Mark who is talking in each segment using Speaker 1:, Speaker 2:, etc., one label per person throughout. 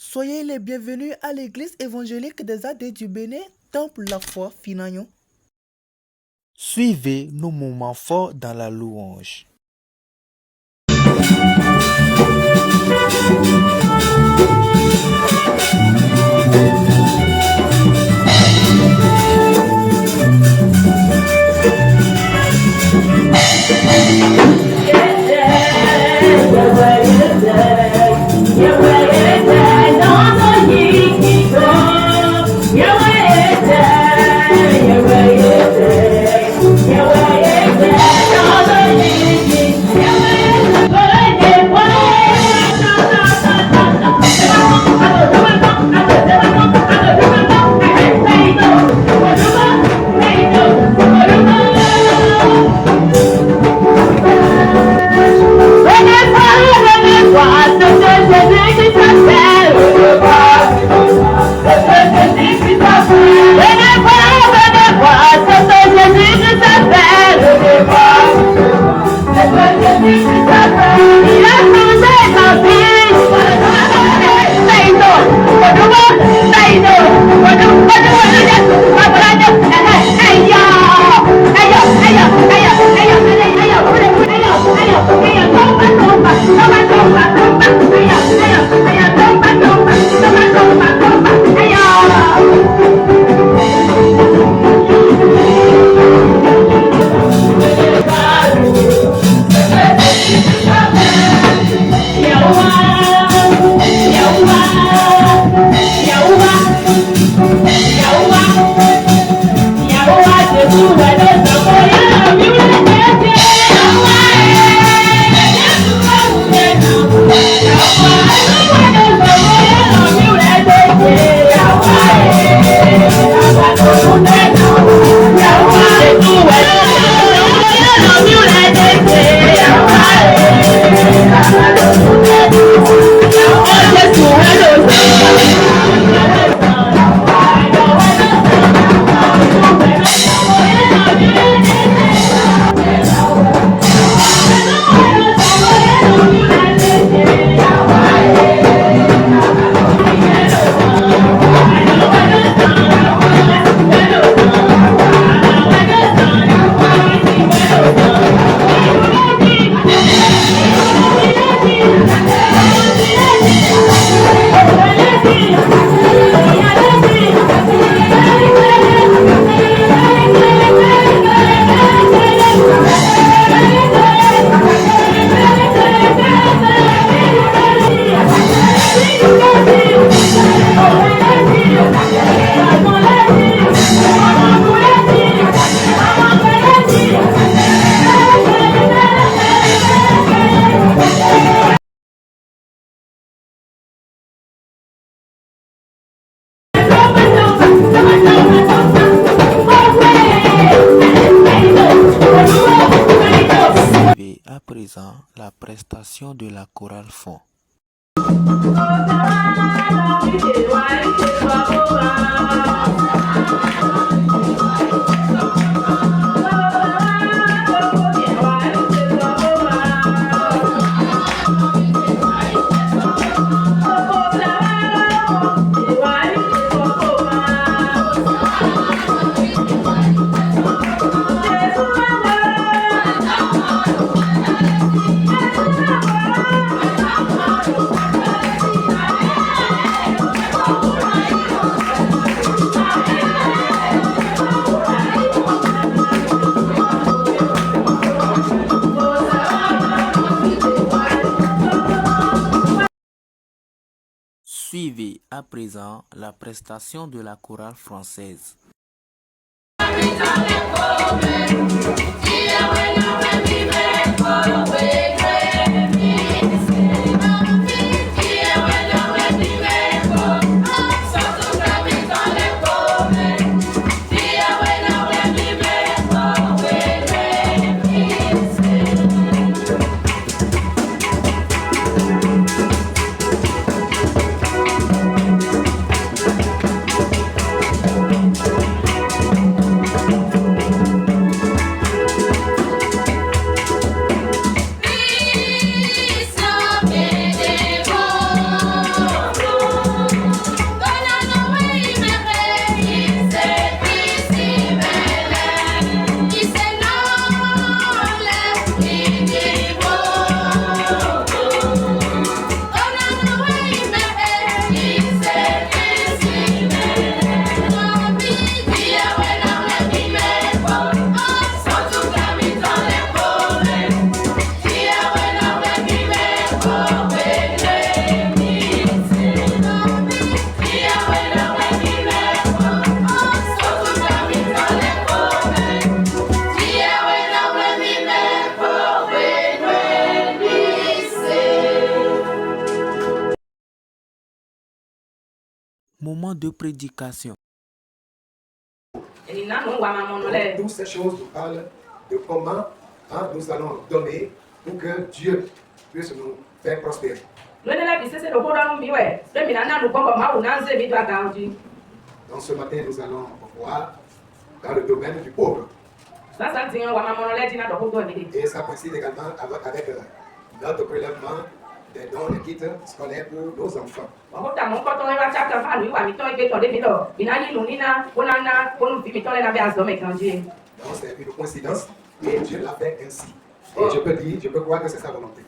Speaker 1: Soyez les bienvenus à l'église évangélique des Adés du Bénin, Temple La Foi, Finagnon. Suivez nos moments forts dans la louange. Suivez à présent la prestation de la chorale fond. Suivez à présent la prestation de la chorale française. Moment de prédication.
Speaker 2: Donc, toutes ces choses nous parlent de comment nous allons donner pour que Dieu puisse nous faire prospérer. Donc ce matin, nous allons voir dans le domaine du pauvre. Et ça coïncide également avec notre prélèvement des dons de kits scolaires pour nos enfants. Donc c'est une coïncidence et Dieu l'a fait ainsi. Et je peux croire que c'est sa volonté.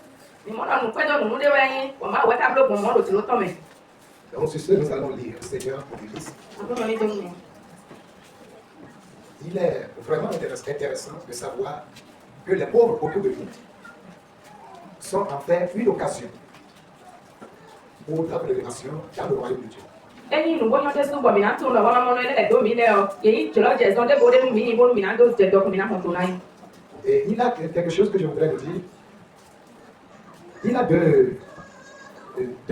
Speaker 2: Donc sur ce, nous allons lire Seigneur pour l'Église. Il est vraiment intéressant de savoir que les pauvres autour de nous sont en fait une occasion pour la prédication dans le royaume de Dieu. Et il a quelque chose que je voudrais vous dire. Il a deux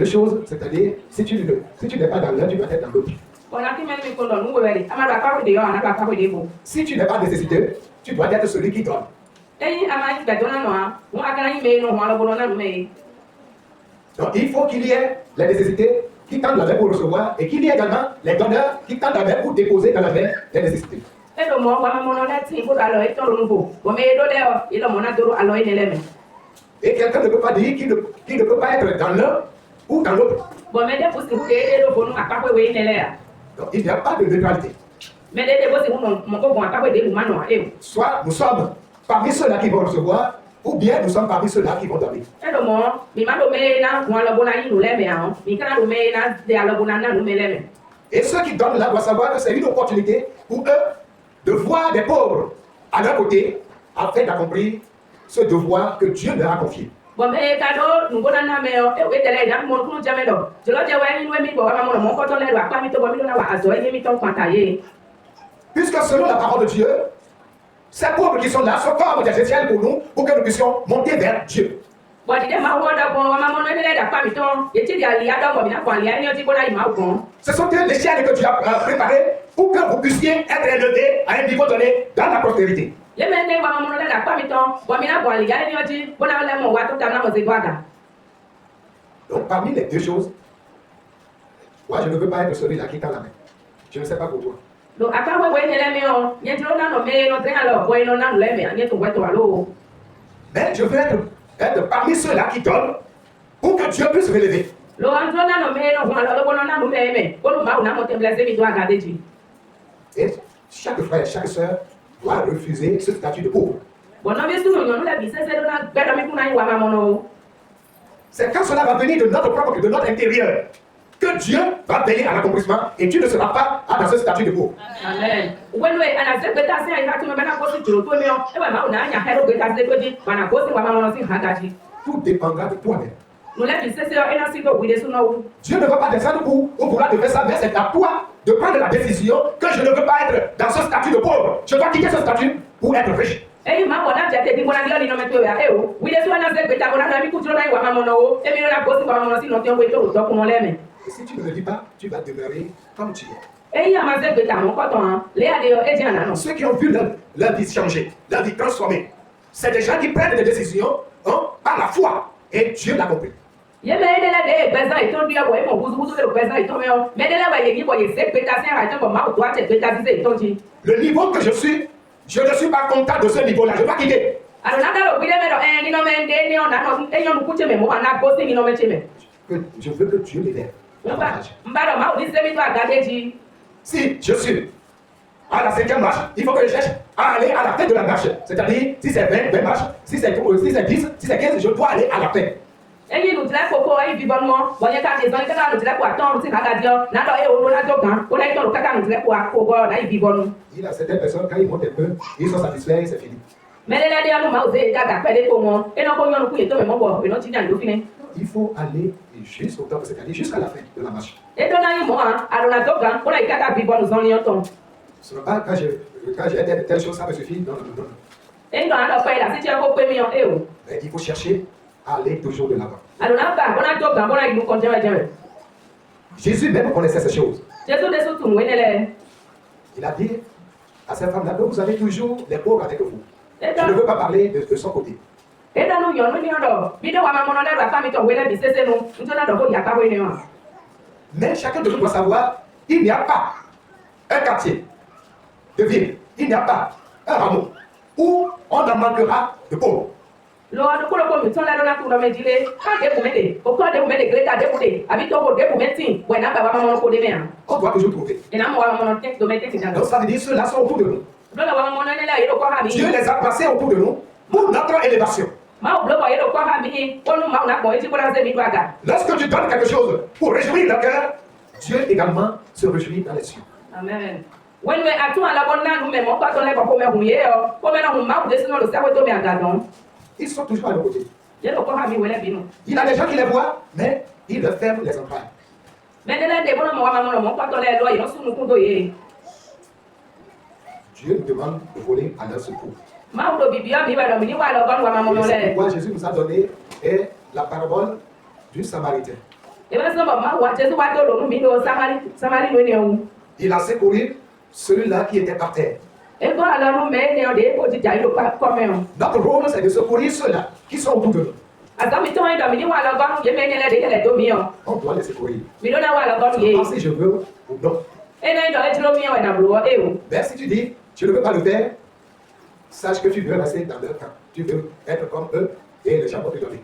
Speaker 2: choses, c'est-à-dire, si tu n'es pas dans l'un, tu dois être dans l'autre. Si tu n'es pas nécessiteux, tu dois être celui qui donne. Donc il faut qu'il y ait les nécessités qui tendent la main pour recevoir et qu'il y ait également les donneurs qui tendent la main pour déposer dans la main les nécessités. Et quelqu'un ne peut pas dire qu'il ne peut pas être dans l'un ou dans l'autre. Donc il n'y a pas de neutralité. Soit nous sommes parmi ceux-là qui vont recevoir, ou bien nous sommes parmi ceux-là qui vont donner. Et ceux qui donnent là doivent savoir que c'est une opportunité pour eux de voir des pauvres à leur côté afin d'accomplir ce devoir que Dieu leur a confié. Puisque selon la parole de Dieu, ces pauvres qui sont là sont comme des échelles pour nous, pour que nous puissions monter vers Dieu. Ce sont les échelles que Dieu a préparées pour que vous puissiez être élevés à un niveau donné dans la prospérité. Donc parmi les deux choses, moi je ne veux pas être celui-là qui tend la main. Je ne sais pas pour toi. Mais je veux être parmi ceux-là qui donnent pour que Dieu puisse m'élever. Et chaque frère, chaque soeur doit refuser ce statut de pauvre. C'est quand cela va venir de notre propre, de notre intérieur, que Dieu va veiller à l'accomplissement et tu ne seras pas dans ce statut de pauvre. Amen. Tout dépendra de toi-même. Dieu ne veut pas descendre pour vouloir te faire ça, mais c'est à toi de prendre la décision que je ne veux pas être dans ce statut de pauvre. Je dois quitter ce statut pour être riche. Et si tu ne le dis pas, tu vas demeurer comme tu es. Ceux qui ont vu leur vie changer, leur vie transformée, c'est des gens qui prennent des décisions par la foi. Et Dieu l'a compris. Le niveau que je suis, je ne suis pas content de ce niveau-là. Je vais quitter. Je veux que Dieu m'élève. Si je suis à la 5e marche, il faut que je cherche à aller à la tête de la marche. C'est-à-dire, si c'est 20 marches, si c'est 10, si c'est 15, je dois aller à la tête. Il a certaines personnes, quand ils montent un peu, ils sont satisfaits, c'est fini. Il faut aller jusqu'au top, c'est-à-dire jusqu'à la fin de la marche. Ce n'est pas quand j'ai telle chose, ça me suffit. Non. Mais il faut chercher à aller toujours de l'avant. Jésus même connaissait ces choses.
Speaker 3: Jésus de sous tout le.
Speaker 2: Il a dit à cette femme-là que vous avez toujours les pauvres avec vous.
Speaker 3: Et
Speaker 2: Je ne veux pas parler de son côté.
Speaker 3: dans nous yon nous yon bido wa mamono le ba fami to wele bi sese nu ntona do ko ya pa we ne.
Speaker 2: Mais chacun de nous doit savoir, il n'y a pas un quartier de ville, il n'y a pas un rameau où on en manquera de pauvres.
Speaker 3: Lo adu ko ko mi ton la do na ku do me dile ka de bu me de o ko de bu me de greta de bu de abi to ko de bu me tin we na ba wa mamono ko de me an.
Speaker 2: On doit toujours trouver.
Speaker 3: Et na mo wa mamono te do me te tin.
Speaker 2: Donc ça veut dire ceux-là sont autour de nous.
Speaker 3: Do la wa mamono ne la yero ko ha mi.
Speaker 2: Dieu les a placés autour de nous pour notre élévation. Lorsque tu donnes quelque chose pour réjouir le cœur, Dieu également se réjouit dans les cieux.
Speaker 3: Amen.
Speaker 2: Ils sont toujours à nos côtés. Il a des gens qui les voient, mais ils leur ferment les entrailles. Dieu nous demande de voler à leur secours. C'est pourquoi Jésus nous a donné la parabole du Samaritain. Il a secouru celui-là qui était par terre. Notre rôle, c'est de secourir ceux-là qui sont autour de nous. On doit les secourir. Pas si je veux ou non. Mais si tu dis, tu ne veux pas le faire, sache que tu veux rester dans leur camp. Tu veux être comme eux et les gens vont te donner.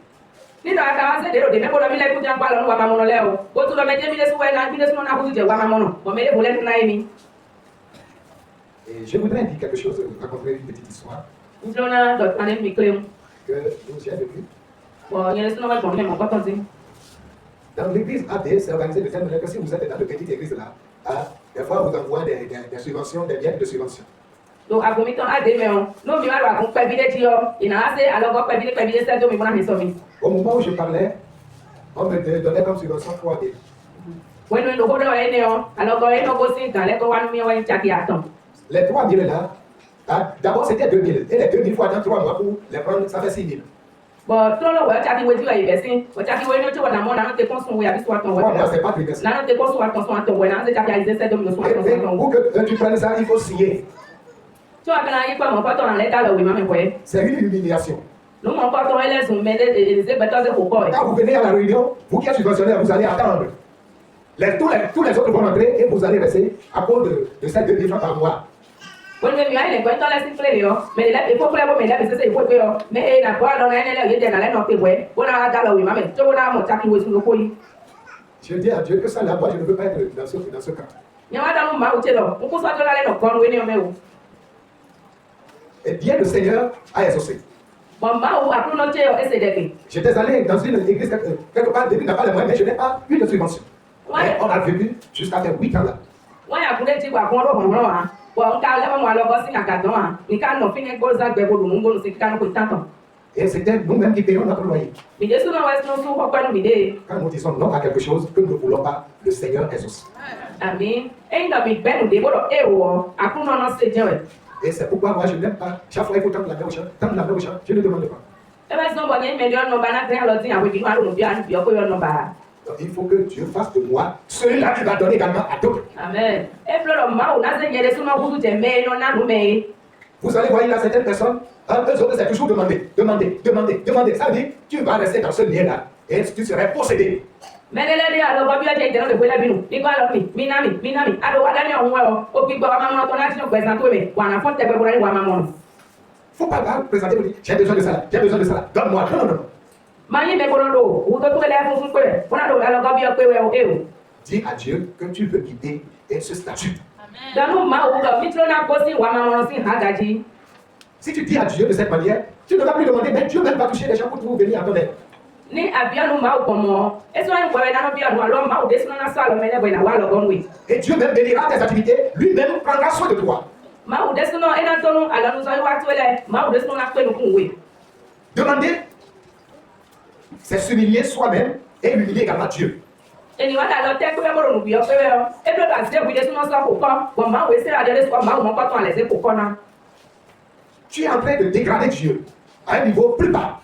Speaker 2: Et je voudrais dire quelque chose, raconter une petite histoire que nous j'ai vécue. Dans l'église AD, c'est organisé de telle manière que si vous êtes dans de petites églises là, des fois vous envoyez des subventions, des biens de subvention.
Speaker 3: Donc, à combien de temps à des mains, nous, nous allons faire des tirs, il a assez, alors on va faire des salles, mais on a mis ça.
Speaker 2: Au moment où je parlais, on me donnait comme subvention 3 000.
Speaker 3: Oui, nous, nous, alors on est aussi dans les coins, nous, on est
Speaker 2: les 3 000 là, d'abord c'était 2 000. Et les 2 000 fois dans 3 mois pour les prendre, ça fait 6 000.
Speaker 3: Bon, tout le monde, tu as dit, tu as dit, tu as dit, tu as dit, c'est pas trimestre.
Speaker 2: Pour que tu prennes ça, il faut signer. C'est une humiliation. Quand vous venez à la réunion, vous qui êtes subventionnaire, vous allez attendre. Tous les autres vont rentrer et vous allez rester à cause de cette 2 000 francs par mois. Donc je dis à Dieu que ça là-bas, je ne veux pas être dans ce camp. Et bien le Seigneur a exaucé. J'étais allé dans une église quelque part, début n'a pas les moyens, mais je n'ai pas eu de subvention. Mais on a vécu jusqu'à faire 8 ans là. Et c'était nous-mêmes qui payons notre loyer. Quand nous disons non à quelque chose que nous ne voulons pas, le Seigneur exauce.
Speaker 3: Amen.
Speaker 2: Et c'est pourquoi moi je n'aime pas. Chaque fois il faut tendre la main aux gens, je ne demande pas. Donc, il faut que Dieu fasse de moi celui-là qui va donner également à d'autres.
Speaker 3: Amen.
Speaker 2: Vous allez voir, il y a certaines personnes, eux autres, c'est toujours demander. Ça veut dire, tu vas rester dans ce lien-là et tu serais possédé. Faut pas présenter pour dire, j'ai besoin de ça, donne-moi. Non. Dis à Dieu que tu veux guider et ce statut. Si tu dis à Dieu de cette manière, tu ne vas plus demander, mais Dieu même va toucher les gens pour venir à ton aide. Et Dieu même bénira tes activités, lui-même prendra soin de toi. Demander, c'est s'humilier soi-même et humilier également Dieu. Tu es en train de dégrader Dieu à un niveau plus bas.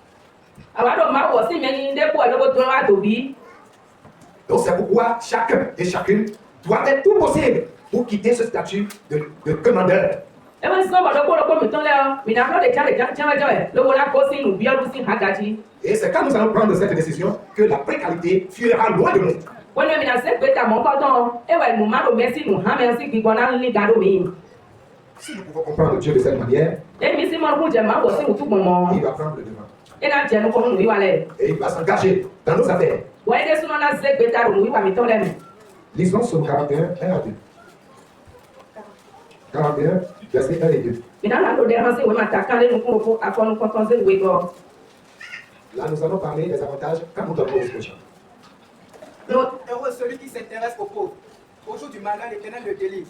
Speaker 2: Donc c'est pourquoi chacun et chacune doit faire tout possible pour quitter ce statut de commandeur.
Speaker 3: Et moi, ça, le polo me tend là, mais n'a pas de le voilà possible, nous bien aussi hagaji.
Speaker 2: Et c'est quand nous allons prendre cette décision que la précarité fuira loin de nous.
Speaker 3: When we na se peta mon pardon, et ouais, nous maro merci nous ha merci qui bona li gado mi.
Speaker 2: Si nous pouvons comprendre Dieu de cette manière,
Speaker 3: Et mi si mon ku je ma wo se tout moment.
Speaker 2: il va prendre le devant.
Speaker 3: Et na je no ko nu wi wale.
Speaker 2: Et il va s'engager dans nos affaires.
Speaker 3: Ouais, de sunu na se peta nu wi wa mi ton le mi.
Speaker 2: Lisons Psaume 41, 1 à 2. 41, versets 1 et 2.
Speaker 3: Mi na la do de hanse we ma ta kan le nu ku ko afo nu ko ton se we go.
Speaker 2: Là, nous allons parler des avantages quand nous donnons aux prochains.
Speaker 4: Heureux celui qui s'intéresse aux pauvres. Au jour du malheur, l'Éternel le délivre.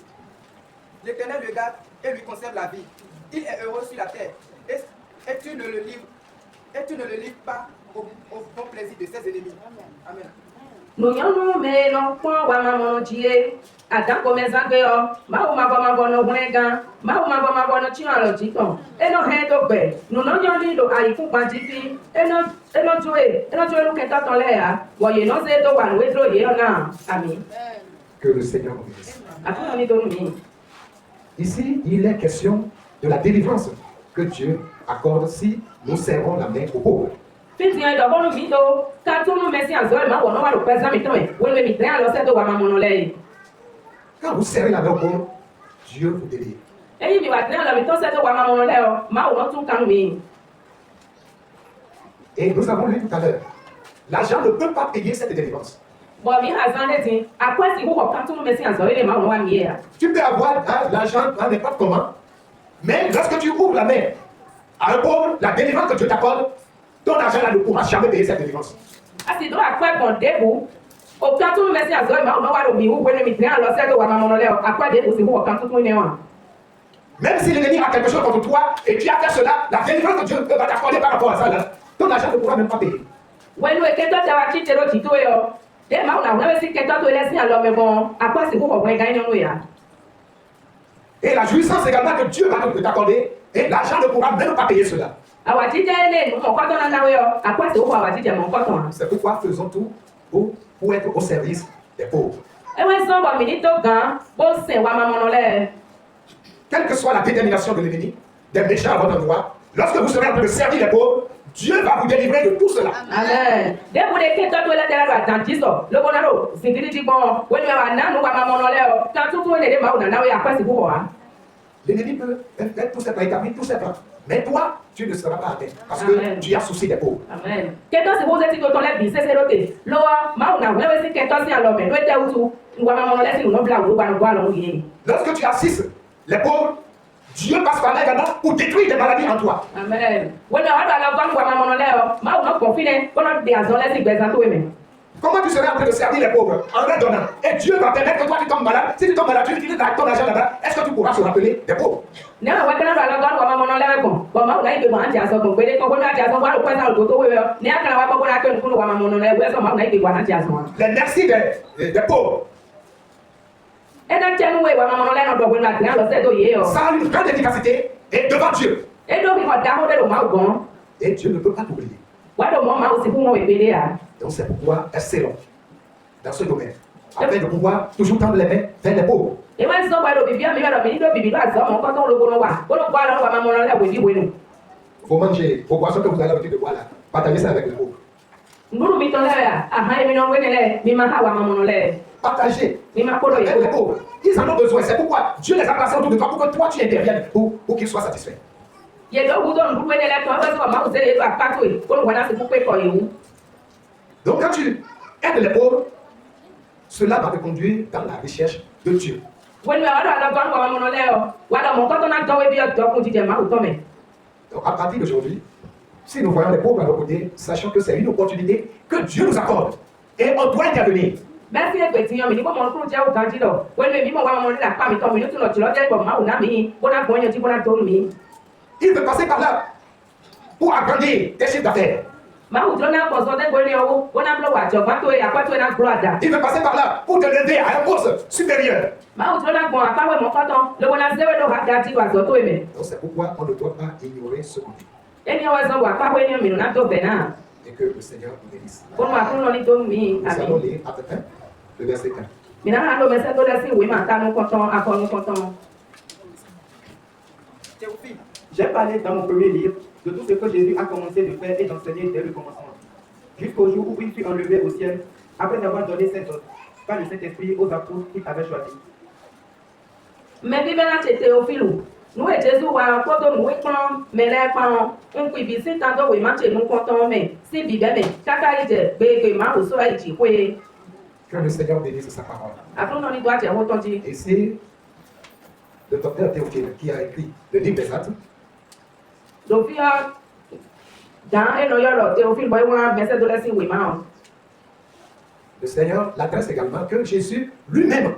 Speaker 4: L'Éternel le garde et lui conserve la vie. Il est heureux sur la terre. Et tu ne le livres pas au bon plaisir de ses ennemis. Amen.
Speaker 3: Nous y'en mais non point wa maman dié. Adam comme ezagbe o. Ma o ma bo no wenga. Ma o ma bo no chi alo jiton. E no he do gbe. Nous no y'en li do ayi fun pa jifi. E no joe lu kenta ton le ya. Wo ye no se do wa we dro ye ona. Amen.
Speaker 2: Que le Seigneur nous bénisse.
Speaker 3: Afun ni do mi.
Speaker 2: Ici, il est question de la délivrance que Dieu accorde si nous serrons la main aux pauvres.
Speaker 3: Fiti en do bonu mi do. Ka tu nu mesi azo ma wo no wa lo pesa mi ton e. Wo le mi tren alo se do wa mamono le.
Speaker 2: Quand vous serrez la main aux pauvres, Dieu vous délivre.
Speaker 3: Eyi mi wa tren alo mi ton se do wa mamono le o. Ma wo no tun kan mi.
Speaker 2: Et nous avons lu tout à l'heure, l'argent ne peut pas payer cette délivrance.
Speaker 3: Bon, mi hazan de tin. Après si vous quand tu nu mesi azo le ma wo no wa mi ya.
Speaker 2: Tu peux avoir l'argent dans n'importe comment, mais lorsque tu ouvres la main à un pauvre, la délivrance que Dieu t'accorde, ton argent là ne pourra jamais payer cette délivrance.
Speaker 3: Asi do akwa kon debu. O kan tu nu mesi azo ma wo no wa lo mi wo we mi tren alo se do wa mamono le o. Akwa debu si wo kan tu ne wa.
Speaker 2: Même si l'ennemi a quelque chose contre toi et tu as fait cela, la délivrance que Dieu va t'accorder par rapport à ça, là, ton argent ne pourra même pas payer.
Speaker 3: When we keto ta wa chi tero ti to yo. De ma na we si keto to le si alo me bon. Akwa si wo we ga ino no ya.
Speaker 2: Et la jouissance également que Dieu va t'accorder, et l'argent ne pourra même pas payer cela. C'est pourquoi faisons tout pour être au service des pauvres. Quelle que soit la détermination de l'ennemi, des méchants à votre endroit, lorsque vous serez en train de servir les pauvres, Dieu va vous délivrer de tout cela.
Speaker 3: Amen.
Speaker 2: L'ennemi peut faire tout ça, établir tout ça, mais toi, tu ne seras pas atteint parce que
Speaker 3: Amen.
Speaker 2: tu as souci des pauvres.
Speaker 3: Amen.
Speaker 2: Lorsque tu assistes les pauvres, Dieu passe par là également pour détruire des maladies en toi.
Speaker 3: Amen.
Speaker 2: Comment tu serais en train de servir les pauvres en leur donnant? Et Dieu va permettre que toi tu tombes malade. Si tu tombes malade, tu utilises ton argent là-bas. Est-ce que tu pourras se rappeler des pauvres? Les merci des pauvres. Ça a une grande efficacité et devant Dieu. Et Dieu ne peut pas t'oublier. Donc c'est pourquoi excellons dans ce domaine. Afin de pouvoir toujours tendre les mains vers les pauvres. Vous mangez vos boissons que vous avez l'habitude de boire là. Partagez ça avec les pauvres. Partagez avec les pauvres. Ils en ont besoin. C'est pourquoi Dieu les a placés autour de toi pour que toi tu interviennes pour qu'ils soient satisfaits. Donc quand tu aides les pauvres, cela va te conduire dans la recherche de Dieu. Donc à partir d'aujourd'hui, si nous voyons les pauvres à nos côtés, sachons que c'est une opportunité que Dieu nous accorde. Et on doit intervenir. Il veut passer par là pour agrandir tes chiffres d'affaires. Il veut passer par là pour te lever à un poste supérieur. Donc c'est pourquoi on ne doit pas ignorer ce qu'on dit. et que le Seigneur nous bénisse.
Speaker 3: Bon ma kun ni do mi
Speaker 2: Nous allons
Speaker 3: ami.
Speaker 2: lire Acte 1, le verset 1.
Speaker 3: Mina ha do mese do lesi we ma ta no konton akonu konton.
Speaker 4: Théophile, j'ai parlé dans mon premier livre de tout ce que Jésus a commencé de faire et d'enseigner dès le commencement, jusqu'au jour où il fut enlevé au ciel, après avoir donné ses ordres par le Saint-Esprit aux apôtres qu'il avait choisis.
Speaker 3: Me bi bena te Théophile. Nous et Jésus wa kodo nous kon mele pan un ku bi sin tan do we ma te nous konton me. Si bi be me kaka ije gbe gbe ma o so ai ji kwe.
Speaker 2: Que le Seigneur bénisse sa parole.
Speaker 3: Akun no ni do ate ho tonji.
Speaker 2: Et c'est le docteur Théophile qui a écrit le livre des Actes.
Speaker 3: Do fi a dan e no yo lo Théophile boy wa mese do lesi we ma.
Speaker 2: Le Seigneur l'adresse également que Jésus lui-même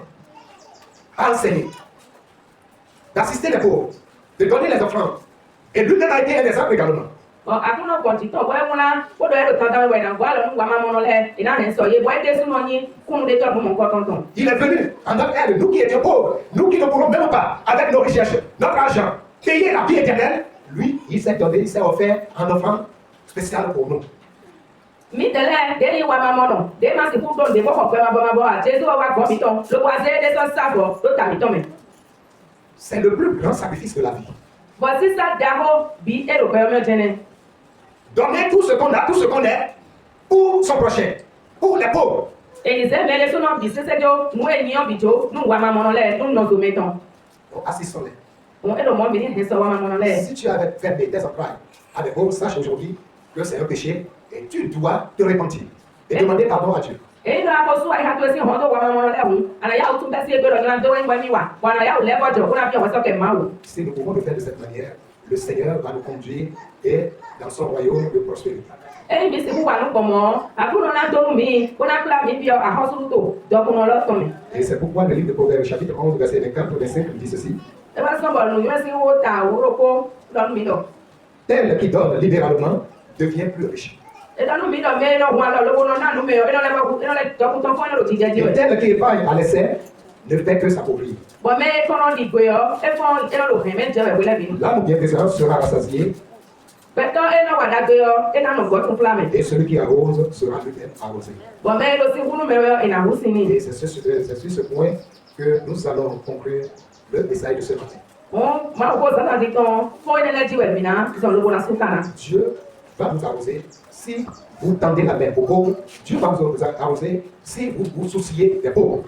Speaker 2: a enseigné d'assister les pauvres, de donner les offrandes. Et lui-même a été un exemple également.
Speaker 3: Akun no konti to boy wona ko do e do tan dan we na gwa lo wa ma mo no le ina ne so ye boy de su no ni kun de to mo ko tonton.
Speaker 2: Il est venu en notre aide, nous qui étions pauvres, nous qui ne pourrons même pas, avec nos recherches, notre argent, payer la vie éternelle. Lui, il s'est donné, il s'est offert en offrande spéciale pour nous.
Speaker 3: Mi tele de ni wa ma mo no de ma si fu don de bo ko pe ma bo a Jésus wa gbo mi ton lo wa se de so sa bo lo ta mi ton me.
Speaker 2: C'est le plus grand sacrifice de la vie.
Speaker 3: Bo si sa da ho bi e ro pe o me jene.
Speaker 2: Donner tout ce qu'on a, tout ce qu'on est, pour son prochain, pour les pauvres.
Speaker 3: Elise mele so no bi se jo nu e ni o bi jo nu wa ma mo no le nu no zo me ton.
Speaker 2: Donc, assistons-les.
Speaker 3: On e lo mo bi ni so wa ma mo no le.
Speaker 2: Si tu avais fait tes entrailles à des pauvres, sache aujourd'hui que c'est un péché et tu dois te repentir et demander pardon à Dieu.
Speaker 3: E no ako su ai ha to si ho do wa ma mo no le hu. Ana ya o tun be si e gbe lo na do en gbe mi wa. Wa na ya o le bo jo kuna bi o so ke ma wo.
Speaker 2: Si nous pouvons le faire de cette manière, le Seigneur va nous conduire et dans son royaume de prospérité.
Speaker 3: E bi si fu wa nu ko mo. Akun no na do mi, kuna kula mi bi o a ho su to. Do kun lo to mi.
Speaker 2: Et c'est pourquoi le livre de Proverbes, chapitre 11, verset 24 au 25, dit ceci.
Speaker 3: E wa so bo nu yo si wo ta wo ro ko lo mi do.
Speaker 2: Tel qui donne libéralement devient plus riche.
Speaker 3: E do nu mi do me no wa lo no na nu me o e no le ba e no le do kun ton fo no ti je ji
Speaker 2: Et
Speaker 3: we.
Speaker 2: tel qui épargne à l'essai ne fait que s'appauvrir.
Speaker 3: Bo me kono di gbe o e fo e no lo he me je we le bi.
Speaker 2: L'âme bienfaisante sera rassasiée
Speaker 3: Beto e no wa da gbe o e na no go tun flame.
Speaker 2: et celui qui arrose sera lui-même arrosé.
Speaker 3: Bo me lo si hunu me o e na hu si ni.
Speaker 2: Et c'est sur ce point que nous allons conclure le message de ce matin.
Speaker 3: On ma ko sa ta di ton fo e le ji we mi na so lo bo na sultana.
Speaker 2: Dieu va vous arroser si vous tendez la main aux pauvres. Dieu va vous arroser si vous vous souciez des pauvres.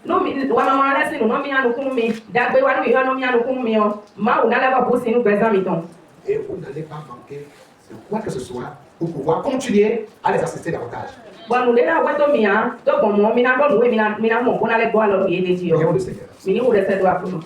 Speaker 3: No mi wa ma ma le si no mi anu kun mi da gbe wa ni no mi anu kun mi o. Ma u na le ba bu si nu gbe za mi ton.
Speaker 2: Et vous n'allez pas manquer de quoi que ce soit pour pouvoir continuer à les assister davantage.
Speaker 3: Bon nu de na we to mi a to bon mo mi na bo nu we mi na mo ko na le bo alo bi e de ji
Speaker 2: Prions
Speaker 3: o.
Speaker 2: le Seigneur.
Speaker 3: Mi ni wo de se do akunu.